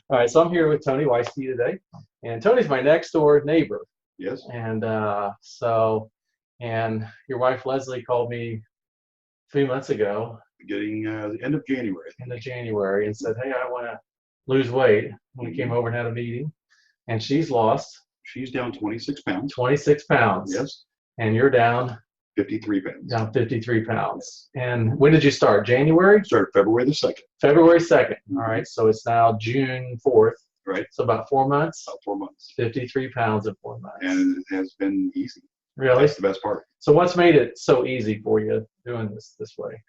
All right, so I'm here with Tony Weisky today, and Tony's my next door neighbor. Yes. And and your wife Leslie called me a few months ago, Getting the end of January. and said, "Hey, I want to lose weight." We came over and had a meeting, and she's lost She's down 26 pounds. 26 pounds. Yes. And you're down 53 pounds. 53 pounds. And when did you start? January? Started February the 2nd. February 2nd. All right, so it's now June 4th. Right. So about 4 months. About 4 months. 53 pounds in 4 months. And it has been easy. Really? That's the best part. So what's made it so easy for you doing this way?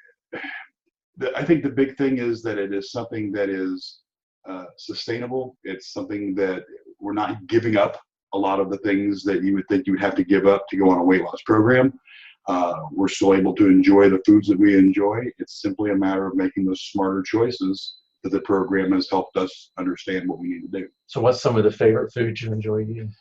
I think the big thing is that it is something that is sustainable. It's something that we're not giving up a lot of the things that you would think you would have to give up to go on a weight loss program. We're still able to enjoy the foods that we enjoy. It's simply a matter of making those smarter choices that the program has helped us understand what we need to do. So what's some of the favorite foods you enjoy eating?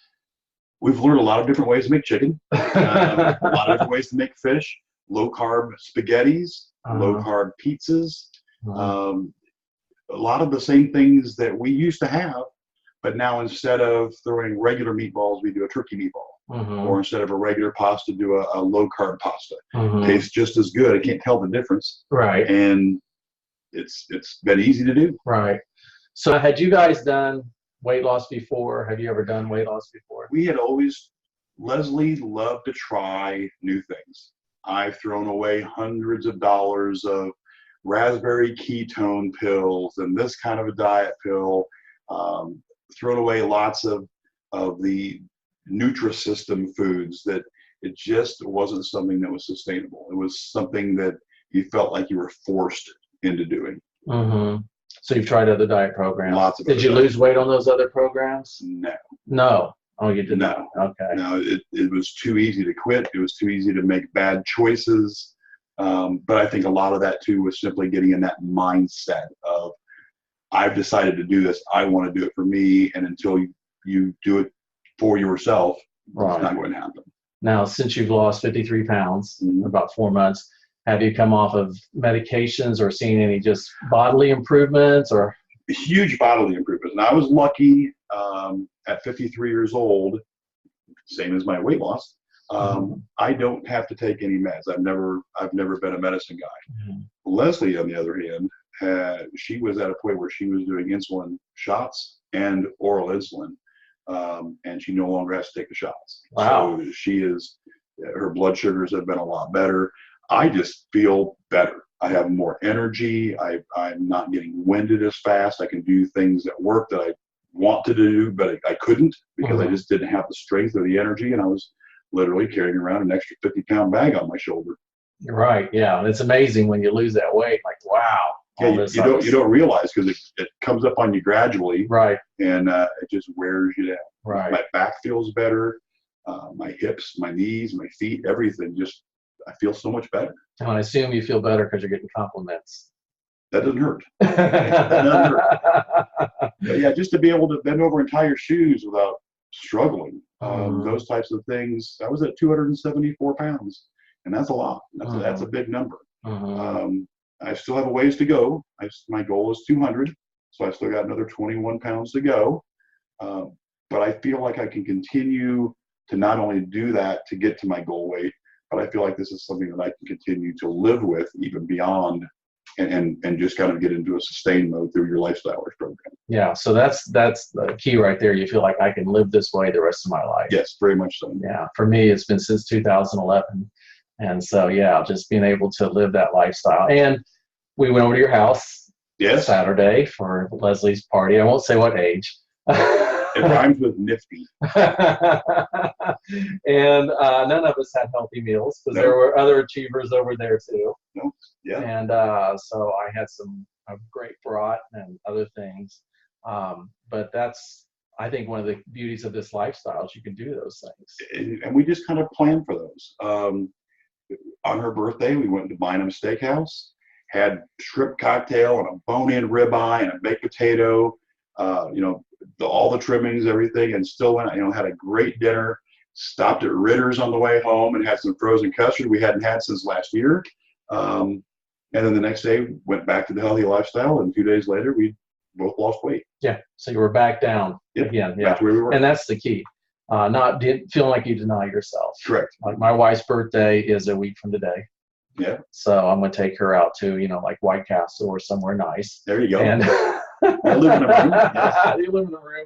We've learned a lot of different ways to make chicken, a lot of different ways to make fish, low carb spaghettis, low carb pizzas, a lot of the same things that we used to have, but now instead of throwing regular meatballs, we do a turkey meatball. Or instead of a regular pasta, do a low carb pasta. Tastes just as good. I can't tell the difference. Right. And it's been easy to do. Right. So had you guys done weight loss before? Have you ever done weight loss before? We had always, Leslie loved to try new things. I've thrown away hundreds of dollars of raspberry ketone pills and this kind of a diet pill. Thrown away lots of the Nutrisystem foods that it just wasn't something that was sustainable. It was something that you felt like you were forced into doing. So you've tried other diet programs. Lots of. Did you lose weight on those other programs? No. No. Oh, you did not. No. Okay. No, it was too easy to quit. It was too easy to make bad choices. But I think a lot of that too was simply getting in that mindset of, I've decided to do this. I want to do it for me. And until you do it for yourself, it's not going to happen. Now, since you've lost 53 pounds, about 4 months, have you come off of medications or seen any just bodily improvements or? Huge bodily improvements. And I was lucky at 53 years old, same as my weight loss. I don't have to take any meds. I've never been a medicine guy. Leslie, on the other hand, she was at a point where she was doing insulin shots and oral insulin, and she no longer has to take the shots. Wow. So her blood sugars have been a lot better. I just feel better. I have more energy. I'm not getting winded as fast. I can do things at work that I want to do, but I couldn't because I just didn't have the strength or the energy, and I was literally carrying around an extra 50-pound bag on my shoulder. Right. Yeah. And it's amazing when you lose that weight. Like, wow. Yeah, you don't realize because it comes up on you gradually. Right. And it just wears you down. Right. My back feels better. My hips, my knees, my feet, everything. I feel so much better. And I assume you feel better because you're getting compliments. That doesn't hurt. That doesn't hurt. But yeah, just to be able to bend over and tie your shoes without struggling. Those types of things. I was at 274 pounds, and that's a lot. That's a big number. I still have a ways to go. My goal is 200, so I still got another 21 pounds to go. But I feel like I can continue to not only do that to get to my goal weight, but I feel like this is something that I can continue to live with even beyond, and just kind of get into a sustained mode through your Lifestylers program. Yeah, so that's the key right there. You feel like I can live this way the rest of my life. Yes, very much so. Yeah, for me, it's been since 2011. And so, yeah, just being able to live that lifestyle. And we went over to your house Saturday for Leslie's party. I won't say what age. It rhymes with nifty. And none of us had healthy meals because there were other achievers over there too. Yeah. And so I had some great brat and other things. But that's, I think, one of the beauties of this lifestyle is you can do those things. And we just kind of plan for those. On her birthday, we went to Bynum Steakhouse, had shrimp cocktail and a bone-in ribeye and a baked potato, all the trimmings, everything, and still went, had a great dinner, stopped at Ritter's on the way home and had some frozen custard we hadn't had since last year. And then the next day went back to the healthy lifestyle, and 2 days later we both lost weight. Yeah. So you were back down Yep. again. Yeah. That's where we were. And that's the key. Not feeling like you deny yourself. Correct. Like my wife's birthday is a week from today. Yeah. So I'm going to take her out to, like White Castle or somewhere nice. There you go. And I live in a room. Yes. You live in a room.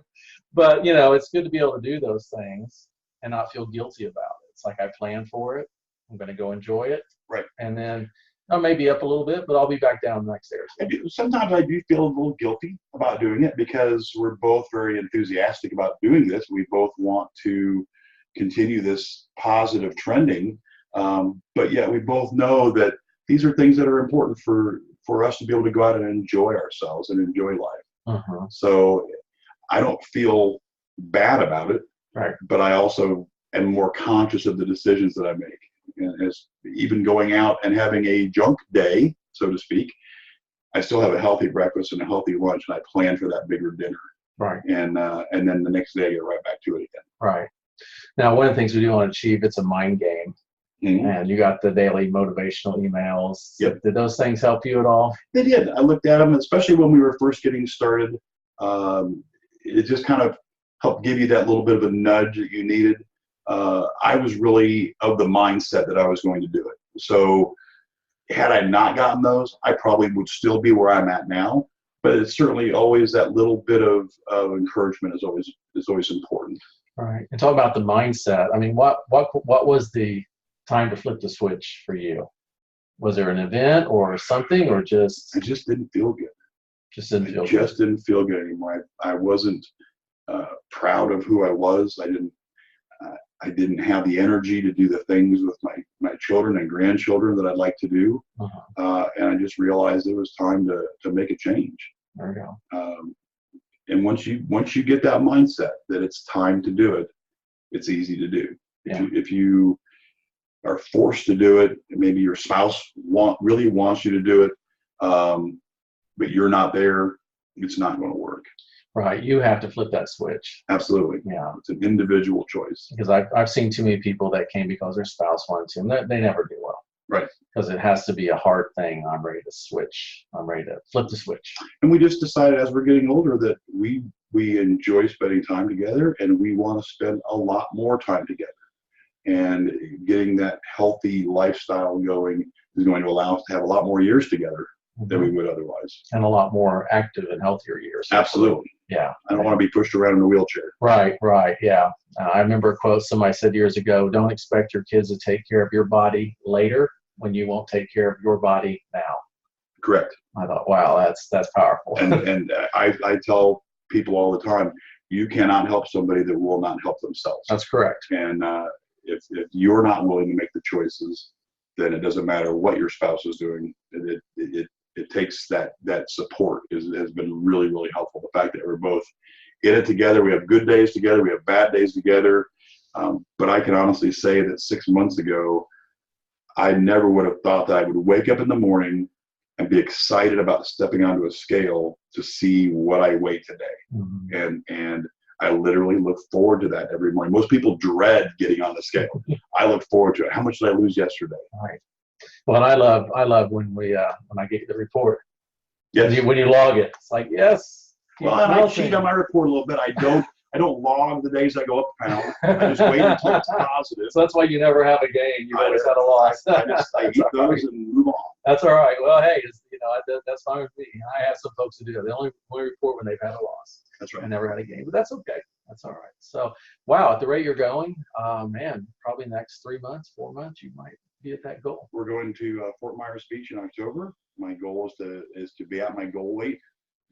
But, it's good to be able to do those things and not feel guilty about it. It's like I planned for it. I'm going to go enjoy it. Right. And then I may be up a little bit, but I'll be back down the next day or so. Sometimes I do feel a little guilty about doing it because we're both very enthusiastic about doing this. We both want to continue this positive trending. But yeah, we both know that these are things that are important for us to be able to go out and enjoy ourselves and enjoy life. Uh-huh. So I don't feel bad about it, right. But I also am more conscious of the decisions that I make. And as even going out and having a junk day, so to speak, I still have a healthy breakfast and a healthy lunch, and I plan for that bigger dinner. Right. And then the next day I get right back to it again. Right. Now, one of the things we do want to achieve, it's a mind game. Mm-hmm. And you got the daily motivational emails. Yep. Did those things help you at all? They did. I looked at them, especially when we were first getting started. It just kind of helped give you that little bit of a nudge that you needed. I was really of the mindset that I was going to do it. So had I not gotten those, I probably would still be where I'm at now. But it's certainly always that little bit of encouragement is always important. All right. And talk about the mindset. I mean, what was the time to flip the switch for you? Was there an event or something, or just? I just didn't feel good. Didn't feel good anymore. I wasn't proud of who I was. I didn't have the energy to do the things with my children and grandchildren that I'd like to do. Uh-huh. And I just realized it was time to make a change. There you go. And once you get that mindset that it's time to do it, it's easy to do. Yeah. If you are forced to do it, maybe your spouse really wants you to do it, but you're not there, it's not going to work. Right. You have to flip that switch. Absolutely. Yeah. It's an individual choice. Because I've seen too many people that came because their spouse wanted to, and they never do well. Right. Because it has to be a hard thing. I'm ready to switch. I'm ready to flip the switch. And we just decided as we're getting older that we enjoy spending time together, and we want to spend a lot more time together. And getting that healthy lifestyle going is going to allow us to have a lot more years together than we would otherwise. And a lot more active and healthier years. Absolutely. Yeah. I don't want to be pushed around in a wheelchair. Right. Yeah. I remember a quote somebody said years ago, don't expect your kids to take care of your body later when you won't take care of your body now. Correct. I thought, wow, that's powerful. And I tell people all the time, you cannot help somebody that will not help themselves. That's correct. And if you're not willing to make the choices, then it doesn't matter what your spouse is doing. It takes that support has been really, really helpful. The fact that we're both in it together, we have good days together, we have bad days together. But I can honestly say that 6 months ago, I never would have thought that I would wake up in the morning and be excited about stepping onto a scale to see what I weigh today. Mm-hmm. And I literally look forward to that every morning. Most people dread getting on the scale. I look forward to it. How much did I lose yesterday? All right. Well, and I love when I get the report. Yes. When you log it, it's like, yes. Well, and I cheat on my report a little bit. I don't log the days I go up a pound. I just wait until it's positive. So that's why you never have a gain. You always had a loss. I eat those and move on. That's all right. Well, hey, that's fine with me. I have some folks who do that. They only report when they've had a loss. That's right. I never had a gain, but that's okay. That's all right. So, wow, at the rate you're going, man, probably next 3 months, 4 months, you might be at that goal. We're going to Fort Myers Beach in October. My goal is to be at my goal weight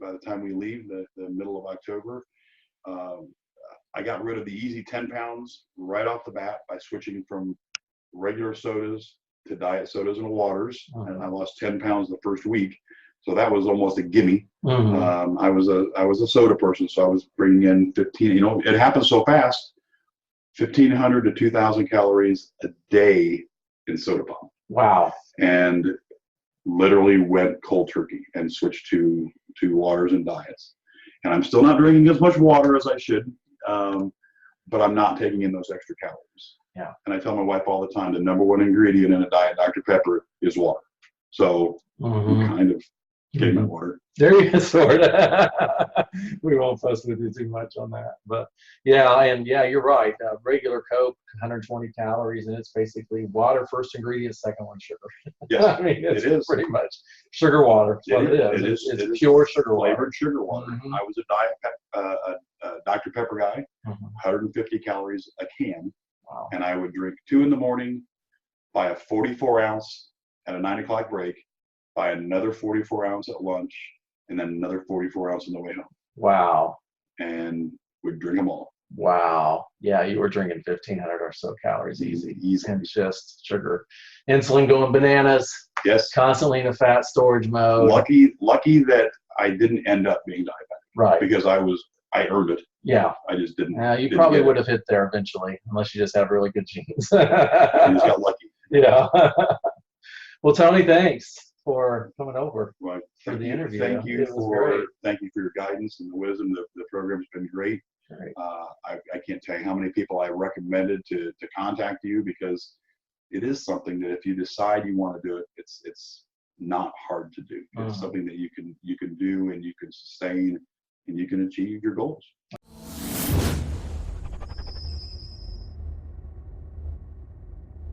by the time we leave the middle of October. I got rid of the easy 10 pounds right off the bat by switching from regular sodas to diet sodas and waters. Mm-hmm. And I lost 10 pounds the first week. So that was almost a gimme. Mm-hmm. I was a soda person, so I was bringing in 15. It happened so fast. 1,500 to 2,000 calories a day in soda pop. Wow! And literally went cold turkey and switched to waters and diets. And I'm still not drinking as much water as I should, but I'm not taking in those extra calories. Yeah. And I tell my wife all the time, the number one ingredient in a Diet Dr. Pepper is water. So I'm kind of getting my water. There you sort of. We won't fuss with you too much on that, but yeah, and yeah, you're right. Regular Coke, 120 calories, and it's basically water, first ingredient, second one sugar. Yes, I mean, it's it is. pretty much sugar water. That's what it is. It's pure sugar water. Flavored sugar water. Mhm. I was a Dr. Pepper guy, 150 calories a can, Wow. and I would drink 2 in the morning, buy a 44 ounce at a 9 o'clock break, buy another 44 ounce at lunch, and then another 44 ounce on the way home, Wow. and would drink them all. Wow. Yeah, you were drinking 1,500 or so calories easy. Easy. And just sugar. Insulin going bananas, Yes. constantly in a fat storage mode. Lucky that I didn't end up being diabetic Right. because I earned it. Yeah. I just didn't. Yeah, you didn't probably get would have hit there eventually, unless you just have really good genes. I just got lucky. Yeah. Well, Tony, thanks for coming over Well, for the interview. Thank you It was great. for your guidance and the wisdom. The program's been great. Great. I can't tell you how many people I recommended to contact you, because it is something that if you decide you want to do it, it's not hard to do. It's something that you can do and you can sustain and you can achieve your goals.